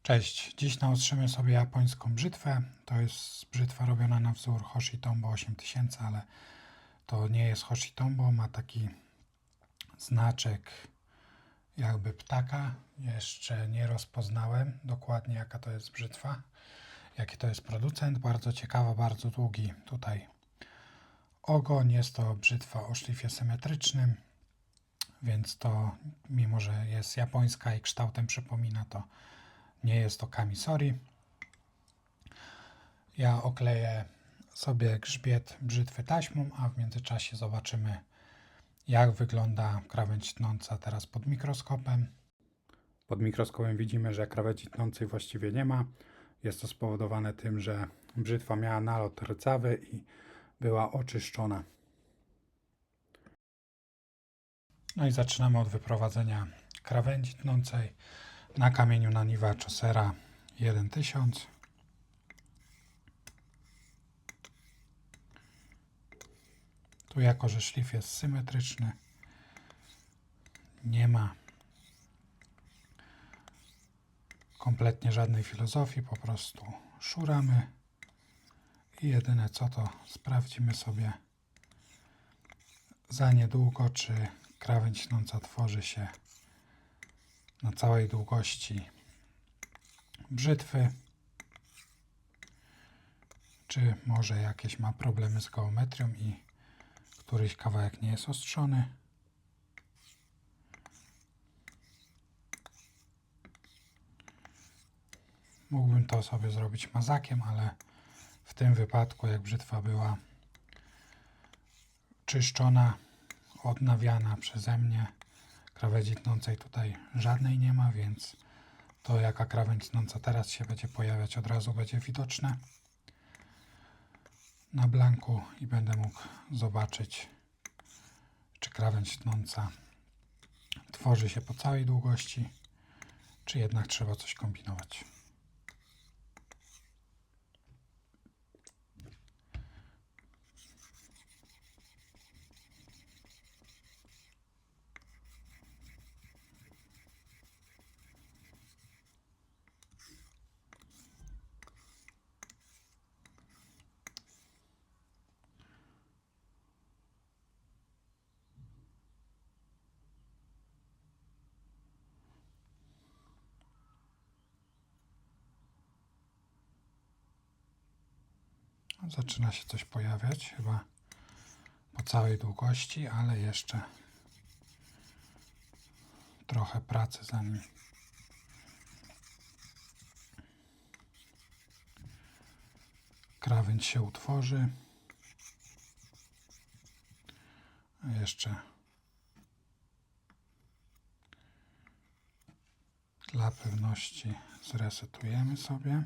Cześć, dziś naostrzymy sobie japońską brzytwę. To jest brzytwa robiona na wzór Hoshi Tombo 8000, ale to nie jest Hoshi Tombo, ma taki znaczek jakby ptaka. Jeszcze nie rozpoznałem dokładnie jaka to jest brzytwa, jaki to jest producent. Bardzo ciekawa, bardzo długi tutaj ogon. Jest to brzytwa o szlifie symetrycznym, więc to mimo, że jest japońska i kształtem przypomina, to nie jest to kamisori. Ja okleję sobie grzbiet brzytwy taśmą, a w międzyczasie zobaczymy, jak wygląda krawędź tnąca teraz pod mikroskopem. Pod mikroskopem widzimy, że krawędzi tnącej właściwie nie ma. Jest to spowodowane tym, że brzytwa miała nalot rdzawy i była oczyszczona. No i zaczynamy od wyprowadzenia krawędzi tnącej na kamieniu Naniwa Chaucera 1000. Tu jako, że szlif jest symetryczny, nie ma kompletnie żadnej filozofii, po prostu szuramy i jedyne co to sprawdzimy sobie za niedługo, czy krawędź tnąca tworzy się na całej długości brzytwy, czy może jakieś ma problemy z geometrią i któryś kawałek nie jest ostrzony. Mógłbym to sobie zrobić mazakiem, ale w tym wypadku, jak brzytwa była czyszczona, odnawiana przeze mnie, krawędzi tnącej tutaj żadnej nie ma, więc to jaka krawędź tnąca teraz się będzie pojawiać, od razu będzie widoczne na blanku i będę mógł zobaczyć, czy krawędź tnąca tworzy się po całej długości, czy jednak trzeba coś kombinować. Zaczyna się coś pojawiać, chyba po całej długości, ale jeszcze trochę pracy zanim krawędź się utworzy. A jeszcze dla pewności zresetujemy sobie.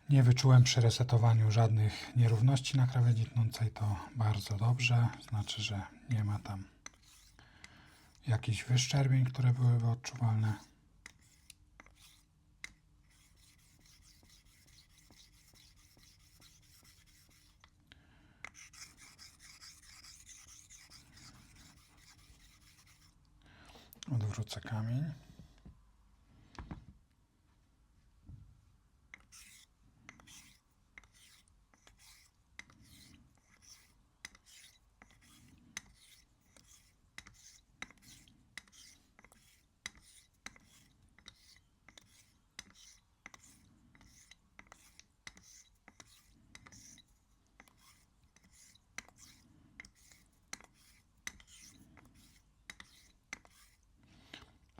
Nie wyczułem przy resetowaniu żadnych nierówności na krawędzi tnącej, to bardzo dobrze. Znaczy, że nie ma tam jakichś wyszczerbień, które byłyby odczuwalne. Odwrócę kamień.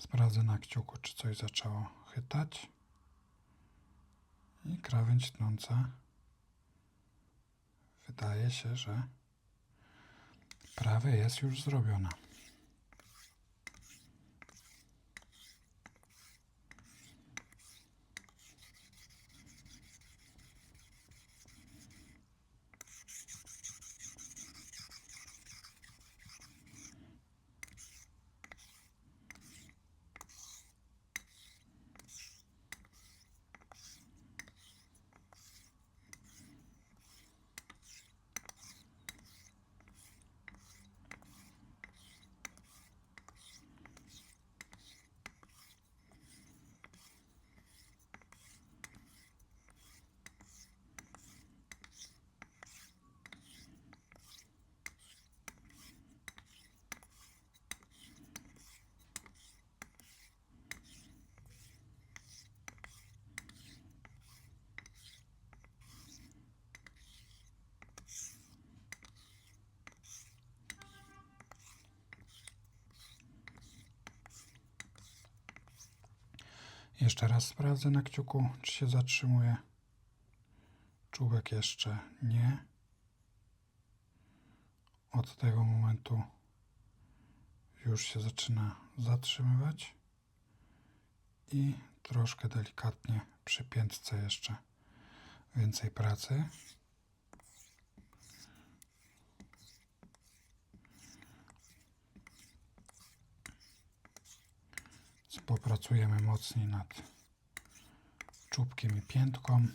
Sprawdzę na kciuku, czy coś zaczęło chytać. I krawędź tnąca wydaje się, że prawie jest już zrobiona. Jeszcze raz sprawdzę na kciuku, czy się zatrzymuje. Czubek jeszcze nie. Od tego momentu już się zaczyna zatrzymywać i troszkę delikatnie przy piętce jeszcze więcej pracy. Popracujemy mocniej nad czubkiem i piętką.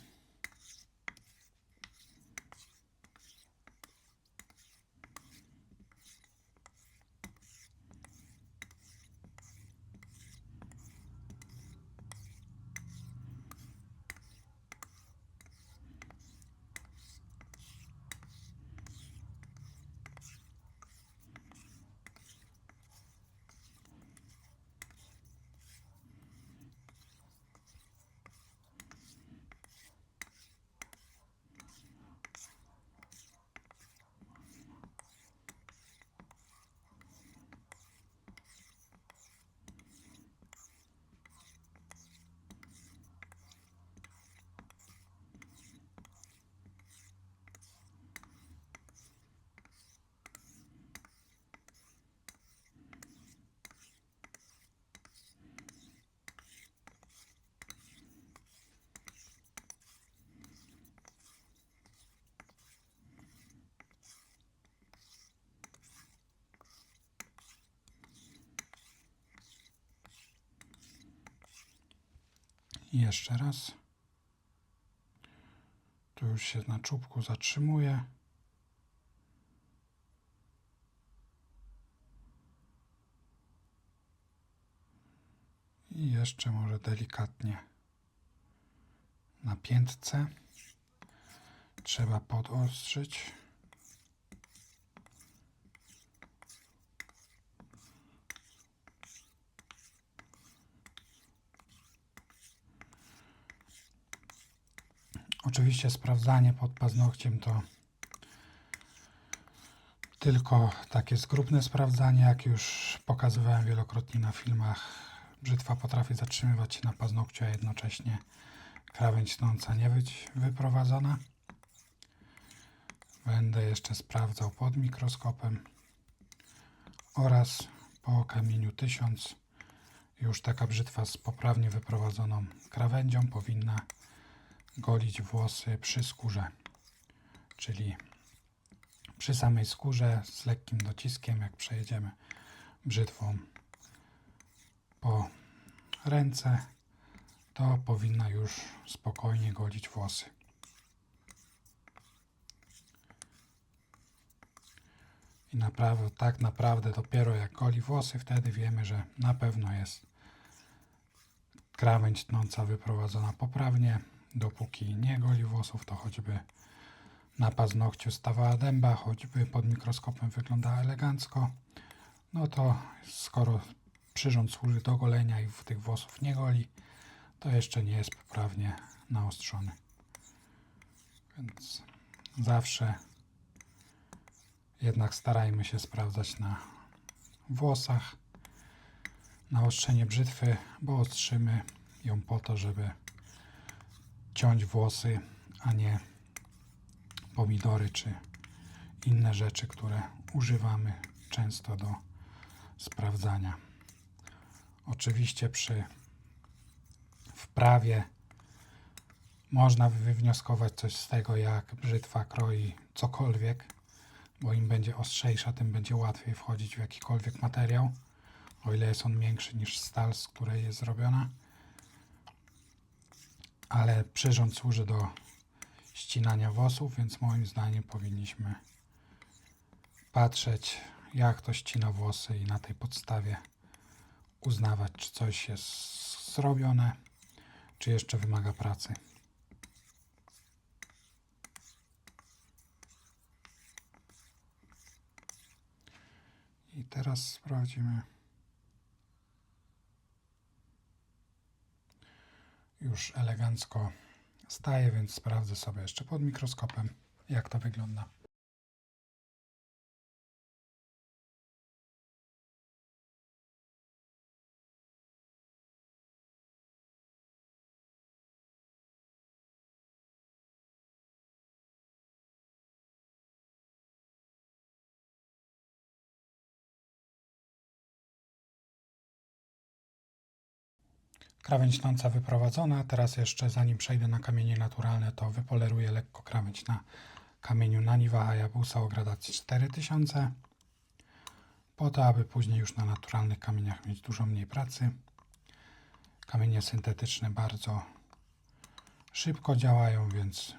I jeszcze raz. Tu już się na czubku zatrzymuje. I jeszcze może delikatnie na piętce. Trzeba podostrzyć. Oczywiście sprawdzanie pod paznokciem to tylko takie zgrubne sprawdzanie, jak już pokazywałem wielokrotnie na filmach. Brzytwa potrafi zatrzymywać się na paznokciu, a jednocześnie krawędź tnąca nie być wyprowadzona. Będę jeszcze sprawdzał pod mikroskopem oraz po kamieniu 1000. Już taka brzytwa z poprawnie wyprowadzoną krawędzią powinna golić włosy przy skórze, czyli przy samej skórze z lekkim dociskiem, jak przejedziemy brzytwą po ręce, to powinna już spokojnie golić włosy. I tak naprawdę dopiero jak goli włosy, wtedy wiemy, że na pewno jest krawędź tnąca wyprowadzona poprawnie. Dopóki nie goli włosów, to choćby na paznokciu stawała dęba, choćby pod mikroskopem wyglądała elegancko, no to skoro przyrząd służy do golenia i tych włosów nie goli, to jeszcze nie jest poprawnie naostrzony. Więc zawsze jednak starajmy się sprawdzać na włosach naostrzenie brzytwy, bo ostrzymy ją po to, żeby ciąć włosy, a nie pomidory czy inne rzeczy, które używamy często do sprawdzania. Oczywiście przy wprawie można wywnioskować coś z tego, jak brzytwa kroi cokolwiek, bo im będzie ostrzejsza, tym będzie łatwiej wchodzić w jakikolwiek materiał, o ile jest on większy niż stal, z której jest zrobiona. Ale przyrząd służy do ścinania włosów, więc moim zdaniem powinniśmy patrzeć, jak to ścina włosy i na tej podstawie uznawać, czy coś jest zrobione, czy jeszcze wymaga pracy. I teraz sprawdzimy. Już elegancko staje, więc sprawdzę sobie jeszcze pod mikroskopem, jak to wygląda. Krawędź tnąca wyprowadzona. Teraz jeszcze zanim przejdę na kamienie naturalne, to wypoleruję lekko krawędź na kamieniu Naniwa Hayabusa o gradacji 4000. Po to, aby później już na naturalnych kamieniach mieć dużo mniej pracy. Kamienie syntetyczne bardzo szybko działają, więc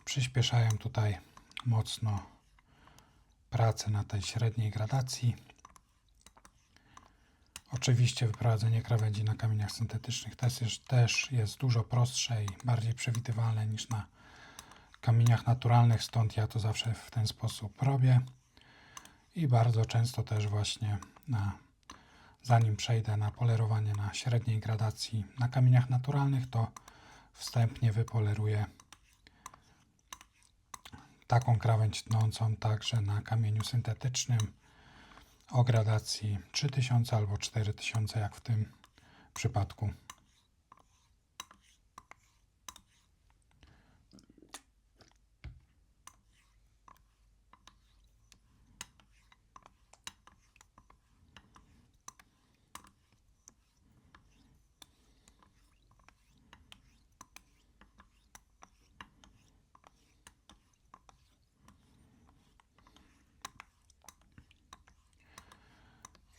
przyspieszają tutaj mocno pracę na tej średniej gradacji. Oczywiście wyprowadzenie krawędzi na kamieniach syntetycznych też jest dużo prostsze i bardziej przewidywalne niż na kamieniach naturalnych, stąd ja to zawsze w ten sposób robię. I bardzo często też właśnie zanim przejdę na polerowanie na średniej gradacji na kamieniach naturalnych, to wstępnie wypoleruję taką krawędź tnącą także na kamieniu syntetycznym o gradacji 3000 albo 4000, jak w tym przypadku.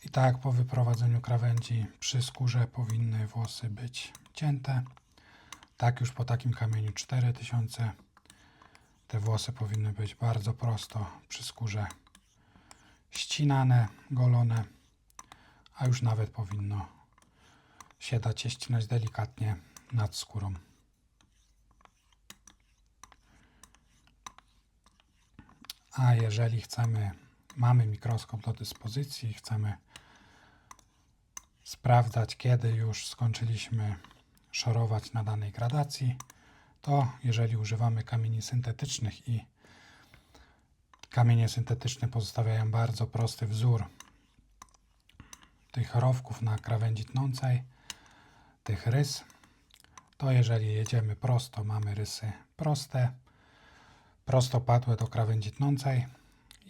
I tak po wyprowadzeniu krawędzi przy skórze powinny włosy być cięte. Tak już po takim kamieniu 4000 te włosy powinny być bardzo prosto przy skórze ścinane, golone, a już nawet powinno się dać je ścinać delikatnie nad skórą. A jeżeli mamy mikroskop do dyspozycji, chcemy sprawdzać, kiedy już skończyliśmy szorować na danej gradacji, to jeżeli używamy kamieni syntetycznych i kamienie syntetyczne pozostawiają bardzo prosty wzór tych rowków na krawędzi tnącej, tych rys, to jeżeli jedziemy prosto, mamy rysy proste, prostopadłe do krawędzi tnącej.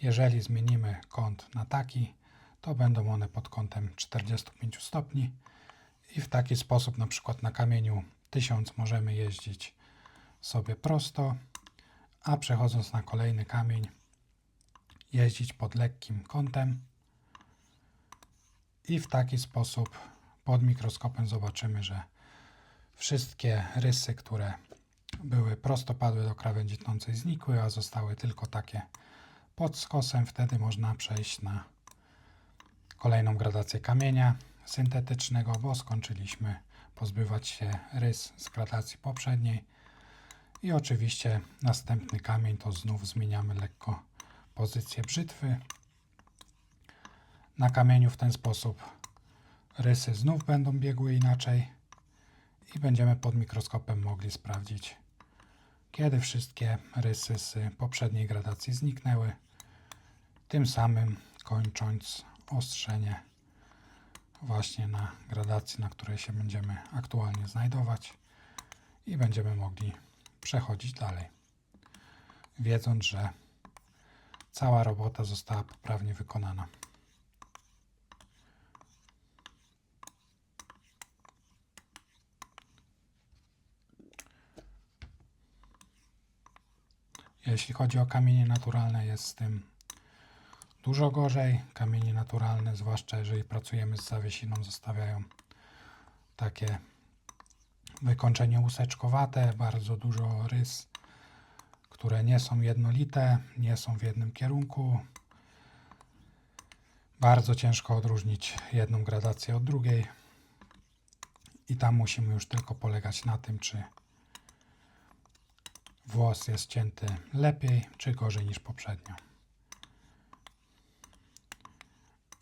Jeżeli zmienimy kąt na taki, to będą one pod kątem 45 stopni i w taki sposób na przykład na kamieniu 1000 możemy jeździć sobie prosto, a przechodząc na kolejny kamień jeździć pod lekkim kątem i w taki sposób pod mikroskopem zobaczymy, że wszystkie rysy, które były prostopadłe do krawędzi tnącej, znikły, a zostały tylko takie pod skosem. Wtedy można przejść na kolejną gradację kamienia syntetycznego, bo skończyliśmy pozbywać się rys z gradacji poprzedniej. I oczywiście następny kamień to znów zmieniamy lekko pozycję brzytwy. Na kamieniu w ten sposób rysy znów będą biegły inaczej i będziemy pod mikroskopem mogli sprawdzić, kiedy wszystkie rysy z poprzedniej gradacji zniknęły, tym samym kończąc ostrzenie właśnie na gradacji, na której się będziemy aktualnie znajdować i będziemy mogli przechodzić dalej, wiedząc, że cała robota została poprawnie wykonana. Jeśli chodzi o kamienie naturalne, jest z tym dużo gorzej. Kamienie naturalne, zwłaszcza jeżeli pracujemy z zawiesiną, zostawiają takie wykończenie łuseczkowate, bardzo dużo rys, które nie są jednolite, nie są w jednym kierunku. Bardzo ciężko odróżnić jedną gradację od drugiej i tam musimy już tylko polegać na tym, czy włos jest cięty lepiej, czy gorzej niż poprzednio.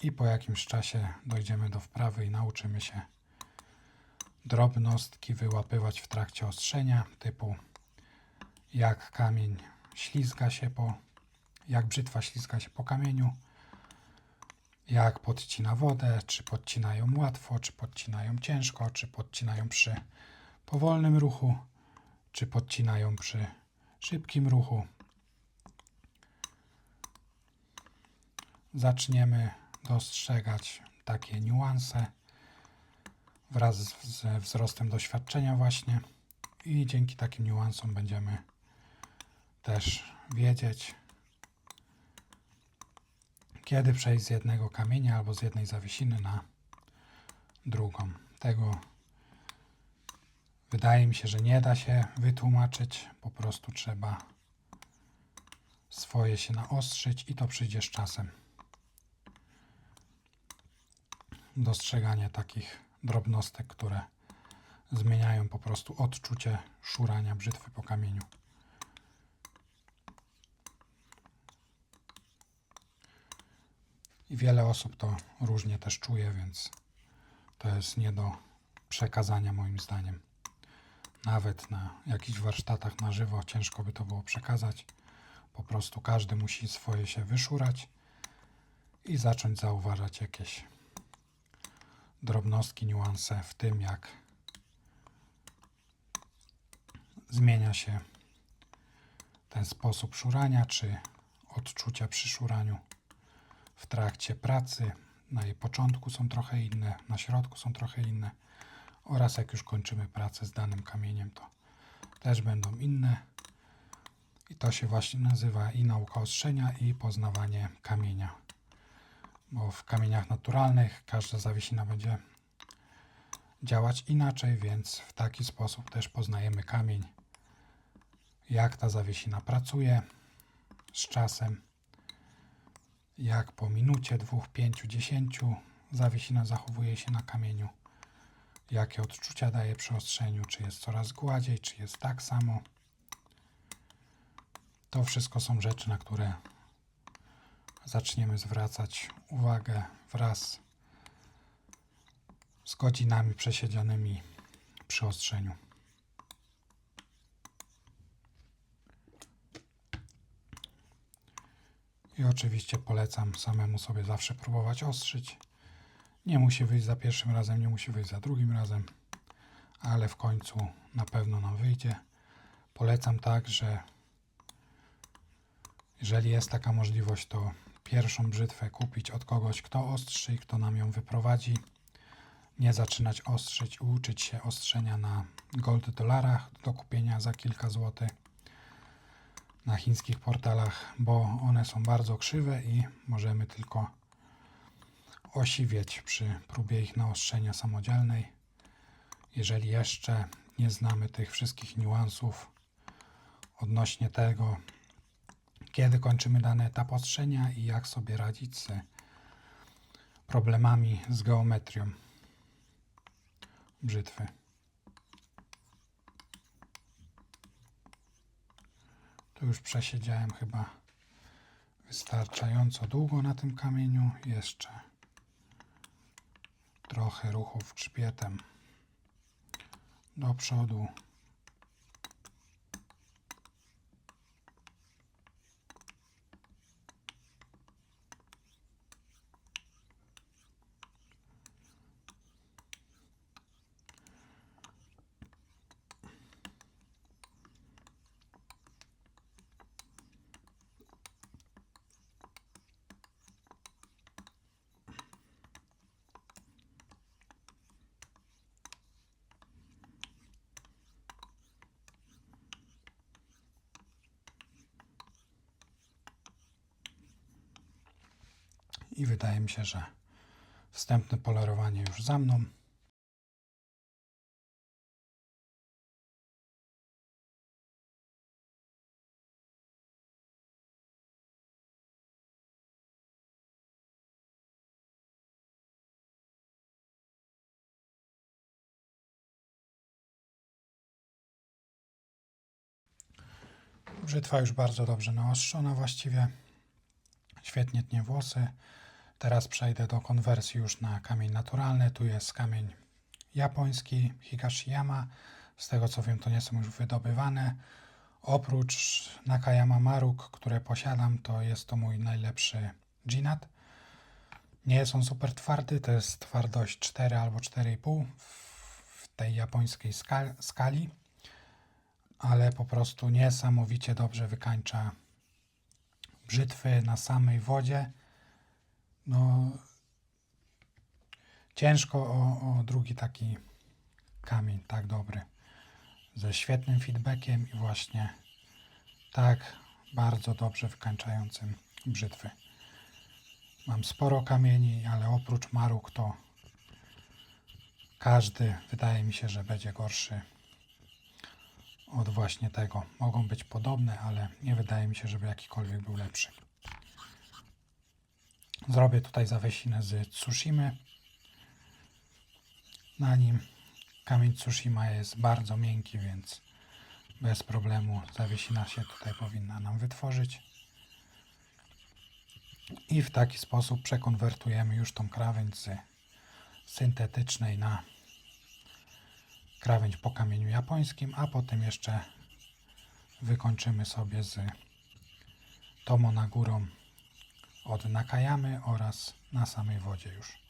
I po jakimś czasie dojdziemy do wprawy i nauczymy się drobnostki wyłapywać w trakcie ostrzenia, typu jak kamień ślizga się jak brzytwa ślizga się po kamieniu, jak podcina wodę, czy podcinają łatwo, czy podcinają ciężko, czy podcinają przy powolnym ruchu, czy podcinają przy szybkim ruchu. Zaczniemy dostrzegać takie niuanse wraz ze wzrostem doświadczenia właśnie i dzięki takim niuansom będziemy też wiedzieć, kiedy przejść z jednego kamienia albo z jednej zawiesiny na drugą. Tego wydaje mi się, że nie da się wytłumaczyć, po prostu trzeba swoje się naostrzyć i to przyjdzie z czasem. Dostrzeganie takich drobnostek, które zmieniają po prostu odczucie szurania brzytwy po kamieniu. I wiele osób to różnie też czuje, więc to jest nie do przekazania moim zdaniem. Nawet na jakichś warsztatach na żywo ciężko by to było przekazać. Po prostu każdy musi swoje się wyszurać i zacząć zauważać jakieś drobnostki, niuanse w tym, jak zmienia się ten sposób szurania, czy odczucia przy szuraniu w trakcie pracy. Na jej początku są trochę inne, na środku są trochę inne oraz jak już kończymy pracę z danym kamieniem, to też będą inne. I to się właśnie nazywa i nauka ostrzenia, i poznawanie kamienia. Bo w kamieniach naturalnych każda zawiesina będzie działać inaczej, więc w taki sposób też poznajemy kamień, jak ta zawiesina pracuje z czasem, jak po minucie, 2, 5, 10 zawiesina zachowuje się na kamieniu, jakie odczucia daje przy ostrzeniu, czy jest coraz gładziej, czy jest tak samo. To wszystko są rzeczy, na które zaczniemy zwracać uwagę wraz z godzinami przesiedzianymi przy ostrzeniu. I oczywiście polecam samemu sobie zawsze próbować ostrzyć. Nie musi wyjść za pierwszym razem, nie musi wyjść za drugim razem, ale w końcu na pewno nam wyjdzie. Polecam także, jeżeli jest taka możliwość, to pierwszą brzytwę kupić od kogoś, kto ostrzy i kto nam ją wyprowadzi. Nie zaczynać ostrzyć, uczyć się ostrzenia na gold dolarach do kupienia za kilka złotych na chińskich portalach, bo one są bardzo krzywe i możemy tylko osiwieć przy próbie ich naostrzenia samodzielnej. Jeżeli jeszcze nie znamy tych wszystkich niuansów odnośnie tego, kiedy kończymy dany etap ostrzenia i jak sobie radzić z problemami z geometrią brzytwy. Tu już przesiedziałem chyba wystarczająco długo na tym kamieniu. Jeszcze trochę ruchów grzbietem do przodu. I wydaje mi się, że wstępne polerowanie już za mną. Brzytwa już bardzo dobrze naostrzona właściwie. Świetnie tnie włosy. Teraz przejdę do konwersji już na kamień naturalny. Tu jest kamień japoński Higashiyama. Z tego co wiem, to nie są już wydobywane. Oprócz Nakayama Maruk, które posiadam, to jest to mój najlepszy Ginat. Nie jest on super twardy, to jest twardość 4 albo 4,5 w tej japońskiej skali, ale po prostu niesamowicie dobrze wykańcza brzytwy na samej wodzie. No, Ciężko o drugi taki kamień tak dobry, ze świetnym feedbackiem i właśnie tak bardzo dobrze wykańczającym brzytwy. Mam sporo kamieni, ale oprócz Maruk to każdy wydaje mi się, że będzie gorszy od właśnie tego. Mogą być podobne, ale nie wydaje mi się, żeby jakikolwiek był lepszy. Zrobię tutaj zawiesinę z Tsushimy. Na nim kamień Tsushima jest bardzo miękki, więc bez problemu zawiesina się tutaj powinna nam wytworzyć. I w taki sposób przekonwertujemy już tą krawędź z syntetycznej na krawędź po kamieniu japońskim, a potem jeszcze wykończymy sobie z Tomonagurą od Nakayamy oraz na samej wodzie już.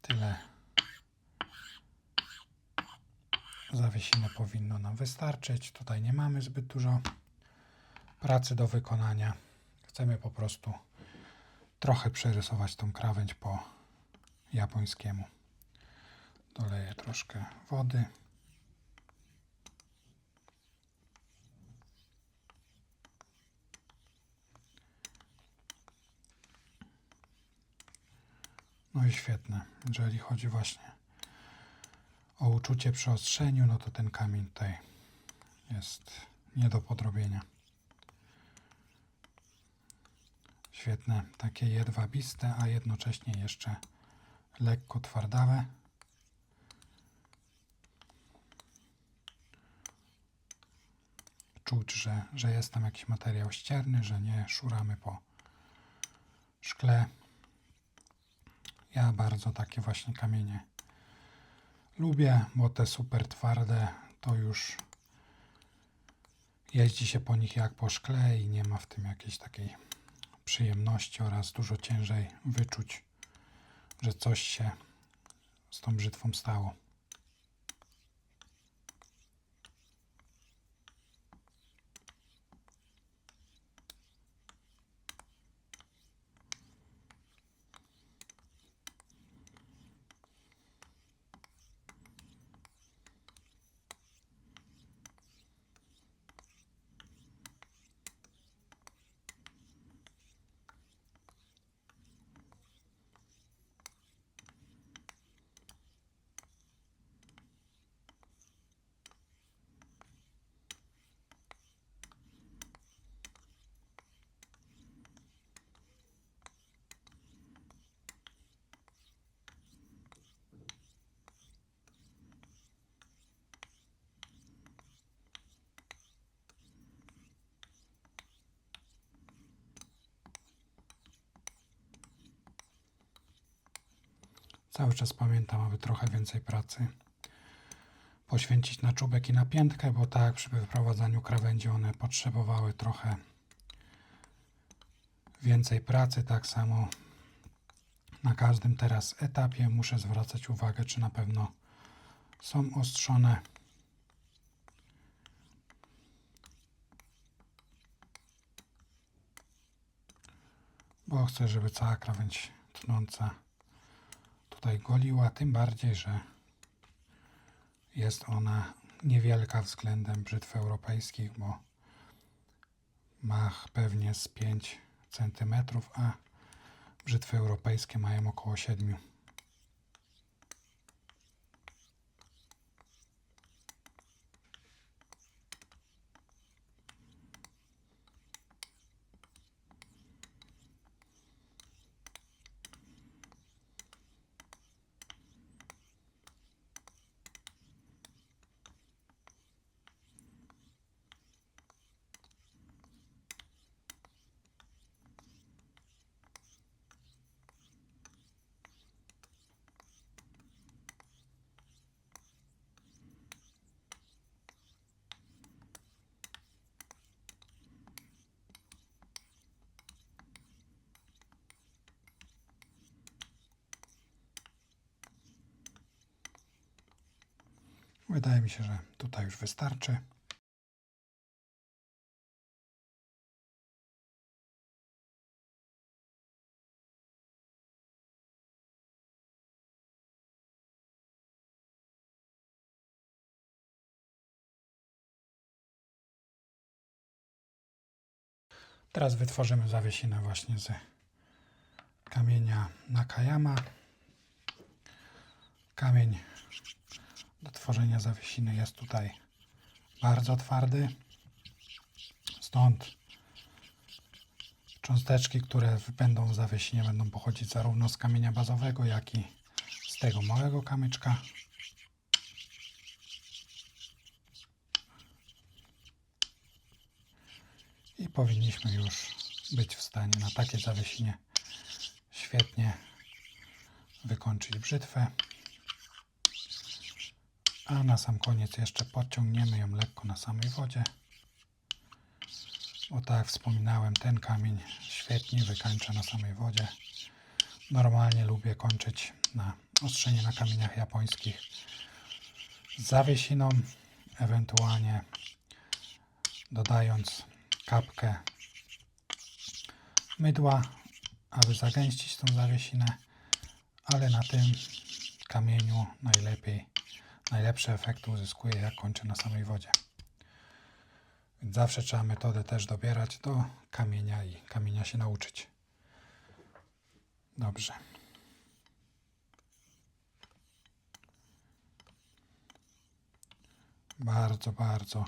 Tyle zawiesiny powinno nam wystarczyć. Tutaj nie mamy zbyt dużo pracy do wykonania. Chcemy po prostu trochę przerysować tą krawędź po japońskiemu. Doleję troszkę wody. No i świetne. Jeżeli chodzi właśnie o uczucie przy ostrzeniu, no to ten kamień tutaj jest nie do podrobienia. Świetne, takie jedwabiste, a jednocześnie jeszcze lekko twardawe. Czuć, że jest tam jakiś materiał ścierny, że nie szuramy po szkle. Ja bardzo takie właśnie kamienie lubię, bo te super twarde to już jeździ się po nich jak po szkle i nie ma w tym jakiejś takiej przyjemności oraz dużo ciężej wyczuć, że coś się z tą brzytwą stało. Cały czas pamiętam, aby trochę więcej pracy poświęcić na czubek i na piętkę, bo tak przy wyprowadzaniu krawędzi one potrzebowały trochę więcej pracy. Tak samo na każdym teraz etapie muszę zwracać uwagę, czy na pewno są ostrzone. Bo chcę, żeby cała krawędź tnąca tutaj goliła, tym bardziej, że jest ona niewielka względem brzytw europejskich, bo ma pewnie z 5 cm, a brzytwy europejskie mają około 7. Wydaje mi się, że tutaj już wystarczy. Teraz wytworzymy zawiesinę właśnie z kamienia Nakayama. Kamień do tworzenia zawiesiny jest tutaj bardzo twardy, stąd cząsteczki, które będą w zawiesinie, będą pochodzić zarówno z kamienia bazowego, jak i z tego małego kamyczka. I powinniśmy już być w stanie na takiej zawiesinie świetnie wykończyć brzytwę. A na sam koniec jeszcze podciągniemy ją lekko na samej wodzie. Bo tak jak wspominałem, ten kamień świetnie wykańcza na samej wodzie. Normalnie lubię kończyć na ostrzenie na kamieniach japońskich z zawiesiną, ewentualnie dodając kapkę mydła, aby zagęścić tą zawiesinę, ale na tym kamieniu najlepsze efekty uzyskuję, jak kończę na samej wodzie. Więc zawsze trzeba metodę też dobierać do kamienia i kamienia się nauczyć. Dobrze. Bardzo, bardzo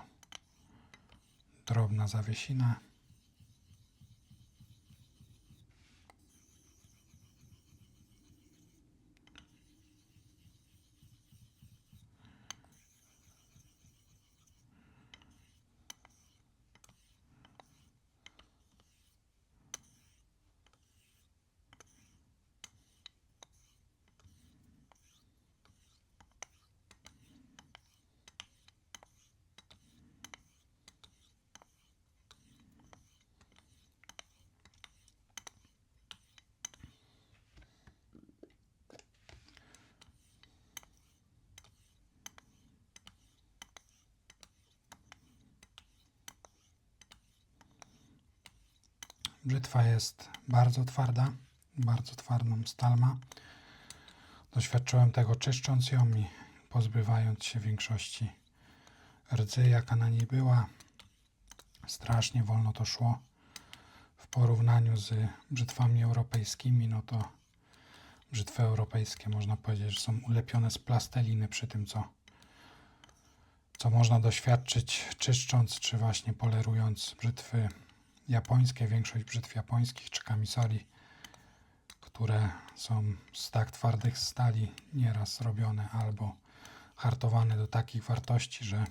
drobna zawiesina. Brzytwa jest bardzo twarda, bardzo twardą stal ma. Doświadczyłem tego czyszcząc ją i pozbywając się większości rdzy, jaka na niej była. Strasznie wolno to szło. W porównaniu z brzytwami europejskimi, no to brzytwy europejskie można powiedzieć, że są ulepione z plasteliny przy tym, co można doświadczyć czyszcząc, czy właśnie polerując brzytwy japońskie. Większość brzytw japońskich czy kamisori, które są z tak twardych stali, nieraz robione albo hartowane do takich wartości, że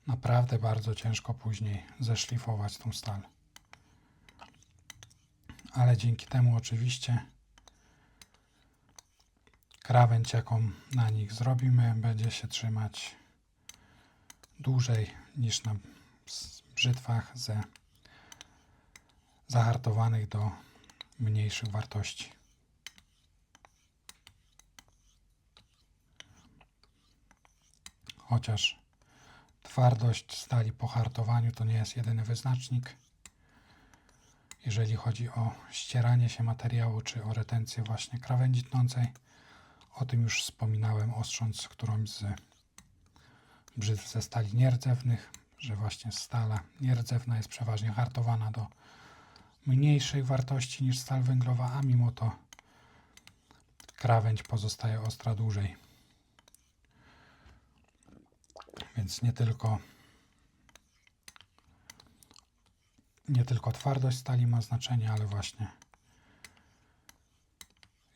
naprawdę bardzo ciężko później zeszlifować tą stal. Ale dzięki temu oczywiście krawędź, jaką na nich zrobimy, będzie się trzymać dłużej niż na brzytwach zahartowanych do mniejszych wartości. Chociaż twardość stali po hartowaniu to nie jest jedyny wyznacznik. Jeżeli chodzi o ścieranie się materiału, czy o retencję właśnie krawędzi tnącej, o tym już wspominałem, ostrząc którąś z brzytw ze stali nierdzewnych, że właśnie stala nierdzewna jest przeważnie hartowana do mniejszych wartości niż stal węglowa, a mimo to krawędź pozostaje ostra dłużej. Więc nie tylko twardość stali ma znaczenie, ale właśnie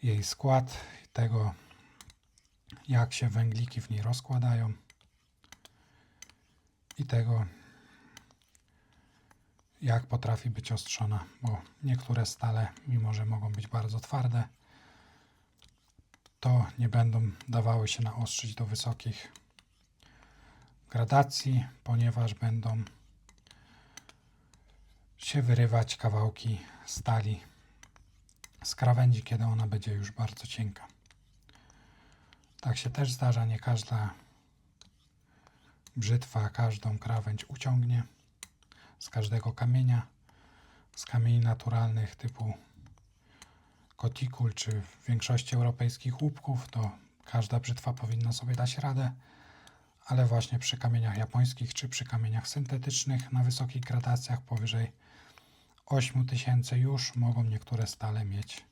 jej skład, tego jak się węgliki w niej rozkładają i tego jak potrafi być ostrzona, bo niektóre stale, mimo że mogą być bardzo twarde, to nie będą dawały się naostrzyć do wysokich gradacji, ponieważ będą się wyrywać kawałki stali z krawędzi, kiedy ona będzie już bardzo cienka. Tak się też zdarza, nie każda brzytwa każdą krawędź uciągnie z każdego kamienia. Z kamieni naturalnych typu kotikul czy w większości europejskich łupków to każda brzytwa powinna sobie dać radę, ale właśnie przy kamieniach japońskich czy przy kamieniach syntetycznych na wysokich gradacjach powyżej 8000 już mogą niektóre stale mieć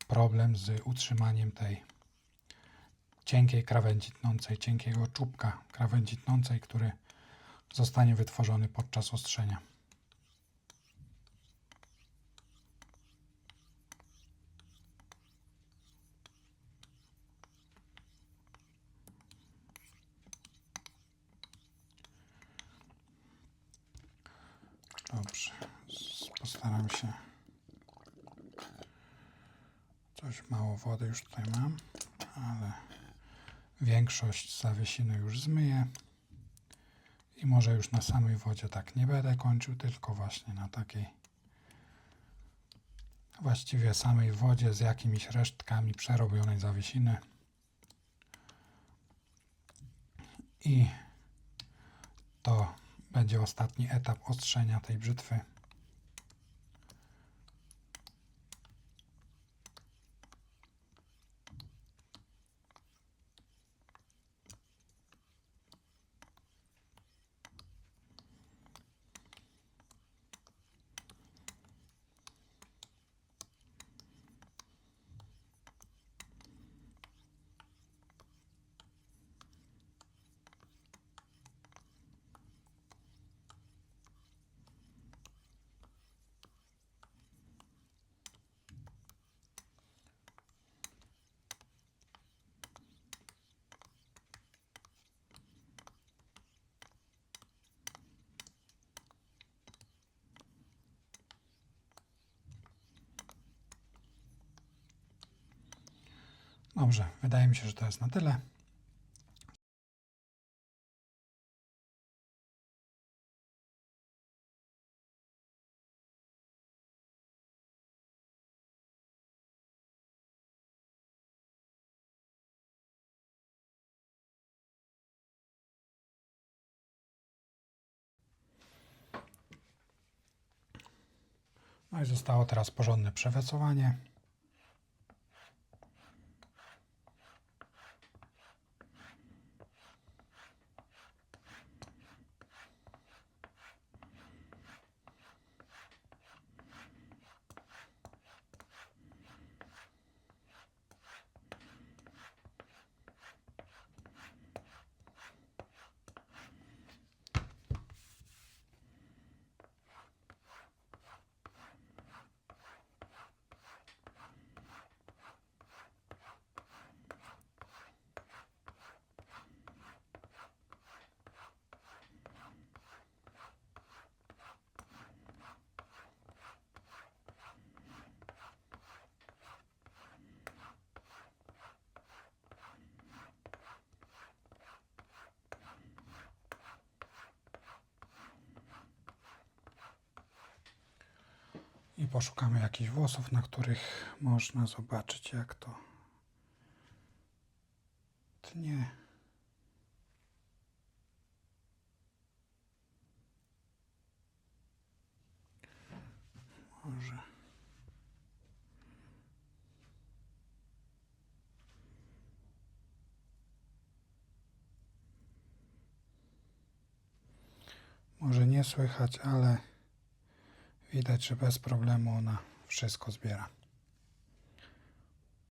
problem z utrzymaniem tej cienkiej krawędzi tnącej, cienkiego czubka krawędzi tnącej, który zostanie wytworzony podczas ostrzenia. Dobrze, postaram się. Coś mało wody już tutaj mam, ale większość zawiesiny już zmyję. I może już na samej wodzie tak nie będę kończył, tylko właśnie na takiej właściwie samej wodzie z jakimiś resztkami przerobionej zawiesiny. I to będzie ostatni etap ostrzenia tej brzytwy. Dobrze, wydaje mi się, że to jest na tyle. No i zostało teraz porządne przewecowanie. I poszukamy jakichś włosów, na których można zobaczyć, jak to tnie. Może. Może nie słychać, ale widać, że bez problemu ona wszystko zbiera.